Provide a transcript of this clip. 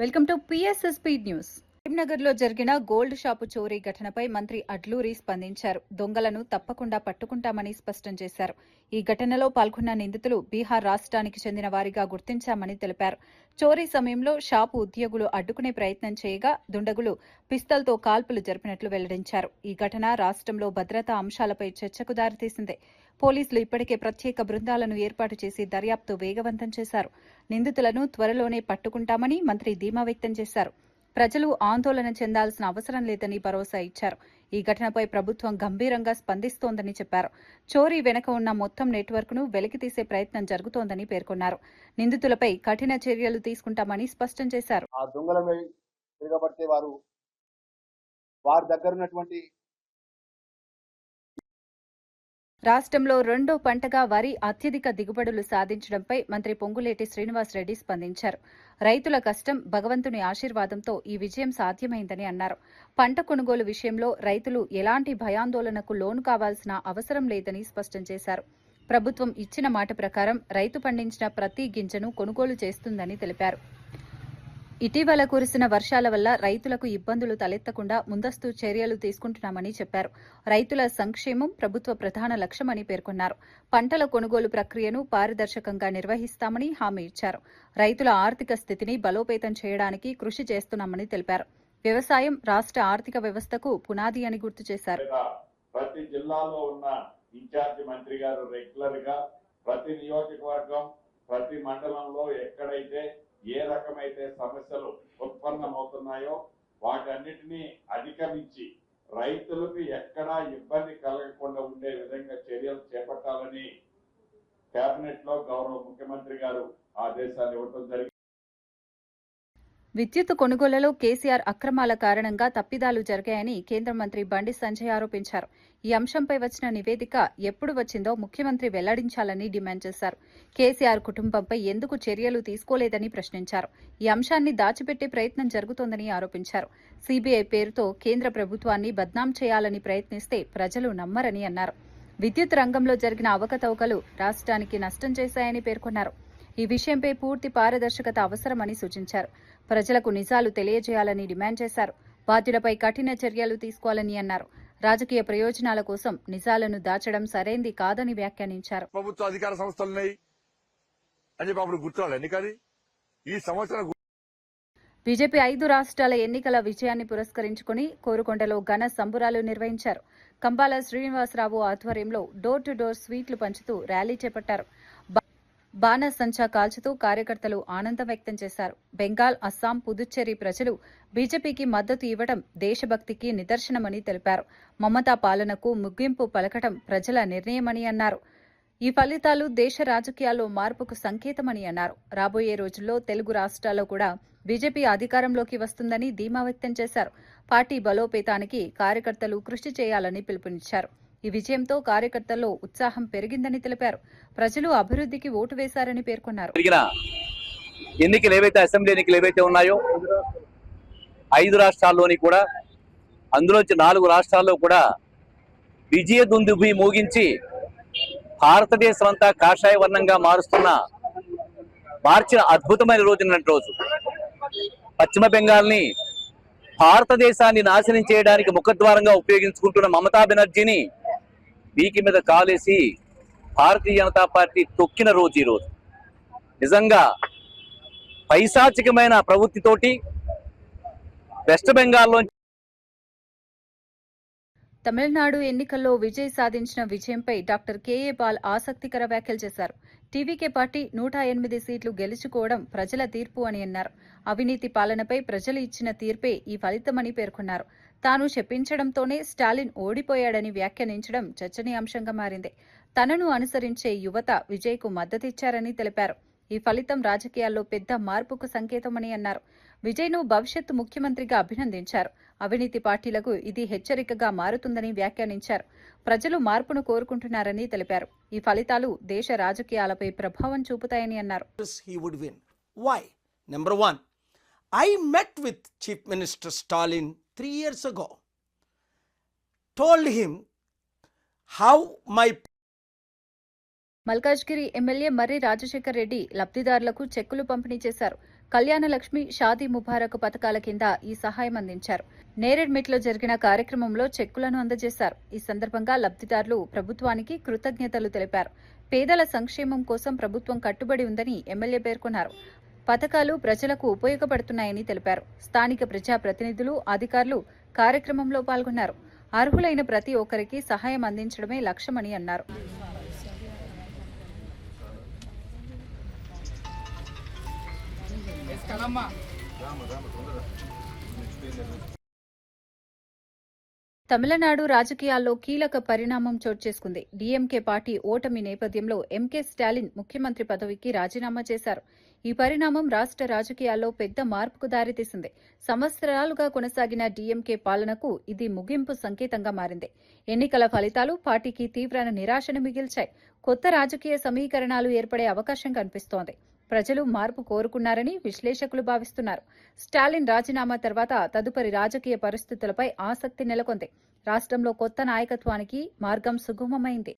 Welcome to పిఎస్ఎస్పీ news. కరీంనగర్లో జరిగిన gold shop చోరీ ఘటనపై మంత్రి అడ్లూరి స్పందించారు. దొంగలను తప్పకుండా పట్టుకుంటామని స్పష్టం చేశారు. ఈ ఘటనలో పాల్గొన్న నిందితులు బీహార్ రాష్ట్రానికి చెందిన వారిగా గుర్తించామని తెలిపారు. చోరీ సమయంలో షాపు ఉద్యోగులు అడ్డుకునే ప్రయత్నం చేయగా దుండగులు పిస్తల్తో కాల్పులు జరిపినట్లు వెల్లడించారు. ఈ ఘటన రాష్ట్రంలో భద్రతా అంశాలపై చర్చకు దారితీసింది. పోలీసులు ఇప్పటికే ప్రత్యేక బృందాలను ఏర్పాటు చేసి దర్యాప్తు వేగవంతం చేశారు. నిందితులను త్వరలోనే పట్టుకుంటామని మంత్రి ధీమా వ్యక్తం చేశారు. ప్రజలు ఆందోళన చెందాల్సిన అవసరం లేదని భరోసా ఇచ్చారు. ఈ ఘటనపై ప్రభుత్వం గంభీరంగా స్పందిస్తోందని చెప్పారు. చోరీ వెనుక ఉన్న మొత్తం నెట్వర్క్ను వెలికితీసే ప్రయత్నం జరుగుతోందని పేర్కొన్నారు. నిందితులపై కఠిన చర్యలు తీసుకుంటామని స్పష్టం చేశారు. ఆ దొంగలపై తిరగబడితే వారి దగ్గర ఉన్నటువంటి రాష్ట్రంలో రెండో పంటగా వరి అత్యధిక దిగుబడులు సాధించడంపై మంత్రి పొంగులేటి శ్రీనివాసరెడ్డి స్పందించారు. రైతుల కష్టం, భగవంతుని ఆశీర్వాదంతో ఈ విజయం సాధ్యమైందని అన్నారు. పంట కొనుగోలు విషయంలో రైతులు ఎలాంటి భయాందోళనకు లోను కావాల్సిన అవసరం లేదని స్పష్టం చేశారు. ప్రభుత్వం ఇచ్చిన మాట ప్రకారం రైతు పండించిన ప్రతి గింజను కొనుగోలు చేస్తుందని తెలిపారు. ఇటీవల కురిసిన వర్షాల వల్ల రైతులకు ఇబ్బందులు తలెత్తకుండా ముందస్తు చర్యలు తీసుకుంటున్నామని చెప్పారు. రైతుల సంక్షేమం ప్రభుత్వ ప్రధాన లక్ష్యమని పేర్కొన్నారు. పంటల కొనుగోలు ప్రక్రియను పారదర్శకంగా నిర్వహిస్తామని హామీ ఇచ్చారు. రైతుల ఆర్థిక స్థితిని బలోపేతం చేయడానికి కృషి చేస్తున్నామని తెలిపారు. వ్యవసాయం రాష్ట్ర ఆర్థిక వ్యవస్థకు పునాది అని గుర్తు చేశారు. ప్రతి జిల్లాలో ఉన్న ఇన్ఛార్జి మంత్రి గారు రెగ్యులర్ గా ప్రతి నియోజకవర్గం, ప్రతి మండలంలో ఎక్కడైతే ఏ రకమైతే సమస్యలు ఉత్పన్నమవుతున్నాయో వాటన్నిటినీ అధిగమించి రైతులకు ఎక్కడా ఇబ్బంది కలగకుండా ఉండే విధంగా చర్యలు చేపట్టాలని కేబినెట్ లో గౌరవ ముఖ్యమంత్రి గారు ఆదేశాలు ఇవ్వడం జరిగింది. విద్యుత్ కొనుగోలులో కేసీఆర్ అక్రమాల కారణంగా తప్పిదాలు జరిగాయని కేంద్ర మంత్రి బండి సంజయ్ ఆరోపించారు. ఈ అంశంపై వచ్చిన నివేదిక ఎప్పుడు వచ్చిందో ముఖ్యమంత్రి వెల్లడించాలని డిమాండ్ చేశారు. కేసీఆర్ కుటుంబంపై ఎందుకు చర్యలు తీసుకోలేదని ప్రశ్నించారు. ఈ అంశాన్ని దాచిపెట్టే ప్రయత్నం జరుగుతోందని ఆరోపించారు. సీబీఐ పేరుతో కేంద్ర ప్రభుత్వాన్ని బద్నాం చేయాలని ప్రయత్నిస్తే ప్రజలు నమ్మరని అన్నారు. విద్యుత్ రంగంలో జరిగిన అవకతవకలు రాష్ట్రానికి నష్టం చేశాయని పేర్కొన్నారు. ఈ విషయంపై పూర్తి పారదర్శకత అవసరమని సూచించారు. ప్రజలకు నిజాలు తెలియజేయాలని డిమాండ్ చేశారు. బాధ్యులపై కఠిన చర్యలు తీసుకోవాలని అన్నారు. రాజకీయ ప్రయోజనాల కోసం నిజాలను దాచడం సరైంది కాదని వ్యాఖ్యానించారు. ప్రభుత్వ అధికార సంస్థలున్నాయి అని చెప్పి అప్పుడు గుర్తురాలండి. కానీ ఈ సంవత్సరం బీజేపీ 5 రాష్ట్రాల ఎన్నికల విజయాన్ని పురస్కరించుకుని కోరుకొండలో ఘన సంబురాలు నిర్వహించారు. కంబాల శ్రీనివాసరావు ఆధ్వర్యంలో డోర్ టు డోర్ స్వీట్లు పంచుతూ ర్యాలీ చేపట్టారు. బాణసంచా కాల్చుతూ కార్యకర్తలు ఆనందం వ్యక్తం చేశారు. బెంగాల్, అస్సాం, పుదుచ్చేరి ప్రజలు బీజేపీకి మద్దతు ఇవ్వడం దేశభక్తికి నిదర్శనమని తెలిపారు. మమతా పాలనకు ముగింపు పలకటం ప్రజల నిర్ణయమని అన్నారు. ఈ ఫలితాలు దేశ రాజకీయాల్లో మార్పుకు సంకేతమని అన్నారు. రాబోయే రోజుల్లో తెలుగు రాష్ట్రాల్లో కూడా బీజేపీ అధికారంలోకి వస్తుందని ధీమా వ్యక్తం చేశారు. పార్టీ బలోపేతానికి కార్యకర్తలు కృషి చేయాలని పిలుపునిచ్చారు. ఈ విజయంతో కార్యకర్తల్లో ఉత్సాహం పెరిగిందని తెలిపారు. ప్రజలు అభివృద్ధికి ఓటు వేశారని పేర్కొన్నారు. ఎన్నికలు ఏవైతే అసెంబ్లీ ఎన్నికలు ఏవైతే ఉన్నాయో 5 రాష్ట్రాల్లోని కూడా అందులోంచి 4 రాష్ట్రాల్లో కూడా విజయ దుందుభి మోగించి భారతదేశం అంతా కాషాయ వర్ణంగా మార్చిన అద్భుతమైన రోజు. పశ్చిమ బెంగాల్ని భారతదేశాన్ని నాశనం చేయడానికి ముఖద్వారంగా ఉపయోగించుకుంటున్న మమతా బెనర్జీని వీకి మీద కాలేసి భారతీయ జనతా పార్టీ తొక్కిన రోజు ఈ రోజు. నిజంగా పైశాచికమైన ప్రవృత్తితోటి వెస్ట్ బెంగాల్లో తమిళనాడు ఎన్నికల్లో విజయ్ సాధించిన విజయంపై డాక్టర్ కేఏ పాల్ ఆసక్తికర వ్యాఖ్యలు చేశారు. టీవీకే పార్టీ 108 సీట్లు గెలుచుకోవడం ప్రజల తీర్పు అని అన్నారు. అవినీతి పాలనపై ప్రజలు ఇచ్చిన తీర్పే ఈ ఫలితమని పేర్కొన్నారు. తాను చెప్పించడంతోనే స్టాలిన్ ఓడిపోయాడని వ్యాఖ్యానించడం చర్చనీయాంశంగా మారింది. తనను అనుసరించే యువత విజయ్కు మద్దతిచ్చారని తెలిపారు. ఈ ఫలితం రాజకీయాల్లో పెద్ద మార్పుకు సంకేతమని అన్నారు. విజయ్ను భవిష్యత్తు ముఖ్యమంత్రిగా అభినందించారు. అవినీతి పార్టీలకు ఇది హెచ్చరికగా మారుతుందని వ్యాఖ్యానించారు. ప్రజలు మార్పును కోరుకుంటున్నారని తెలిపారు. ఈ ఫలితాలు దేశ రాజకీయాలపై ప్రభావం చూపుతాయని అన్నారు. Number 1, I met with Chief Minister Stalin 3 years ago. Told him how my Malkajgiri MLA Marri Rajasekhar Reddy లబ్ధిదారులకు చెక్కులు పంపిణీ చేశారు. కళ్యాణలక్ష్మి, షాదీ ముబారక్ పథకాల కింద ఈ సహాయం అందించారు. నేరెడ్మెట్లో జరిగిన కార్యక్రమంలో చెక్కులను అందజేశారు. ఈ సందర్భంగా లబ్ధిదారులు ప్రభుత్వానికి కృతజ్ఞతలు తెలిపారు. పేదల సంక్షేమం కోసం ప్రభుత్వం కట్టుబడి ఉందని ఎమ్మెల్యే పేర్కొన్నారు. పథకాలు ప్రజలకు ఉపయోగపడుతున్నాయని తెలిపారు. స్థానిక ప్రజాప్రతినిధులు, అధికారులు కార్యక్రమంలో పాల్గొన్నారు. అర్హులైన ప్రతి ఒక్కరికి సహాయం అందించడమే లక్ష్యమని అన్నారు. తమిళనాడు రాజకీయాల్లో కీలక పరిణామం చోటు చేసుకుంది. డీఎంకే పార్టీ ఓటమి నేపథ్యంలో ఎంకే స్టాలిన్ ముఖ్యమంత్రి పదవికి రాజీనామా చేశారు. ఈ పరిణామం రాష్ట్ర రాజకీయాల్లో పెద్ద మార్పుకు దారితీసింది. సంవత్సరాలుగా కొనసాగిన డీఎంకే పాలనకు ఇది ముగింపు సంకేతంగా మారింది. ఎన్నికల ఫలితాలు పార్టీకి తీవ్ర నిరాశను మిగిల్చాయి. కొత్త రాజకీయ సమీకరణాలు ఏర్పడే అవకాశం కనిపిస్తోంది. ప్రజలు మార్పు కోరుకున్నారని విశ్లేషకులు భావిస్తున్నారు. స్టాలిన్ రాజీనామా తర్వాత తదుపరి రాజకీయ పరిస్థితులపై ఆసక్తి నెలకొంది. రాష్ట్రంలో కొత్త నాయకత్వానికి మార్గం సుగమమైంది.